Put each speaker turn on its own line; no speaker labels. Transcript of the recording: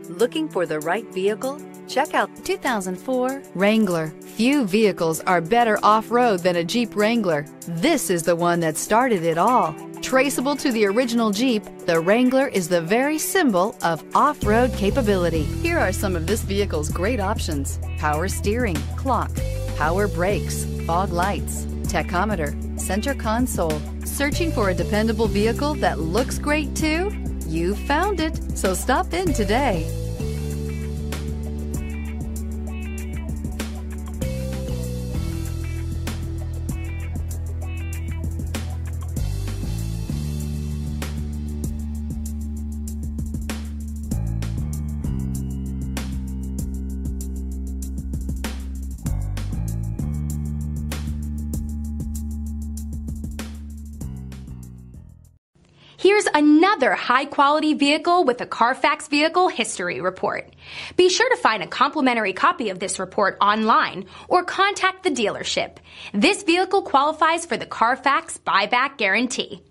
Looking for the right vehicle? Check out
2004 Wrangler. Few vehicles are better off-road than a Jeep Wrangler. This is the one that started it all. Traceable to the original Jeep, the Wrangler is the very symbol of off-road capability. Here are some of this vehicle's great options: power steering, clock, power brakes, fog lights, tachometer, center console. Searching for a dependable vehicle that looks great too? You found it, so stop in today.
Here's another high-quality vehicle with a Carfax Vehicle History Report. Be sure to find a complimentary copy of this report online or contact the dealership. This vehicle qualifies for the Carfax Buyback Guarantee.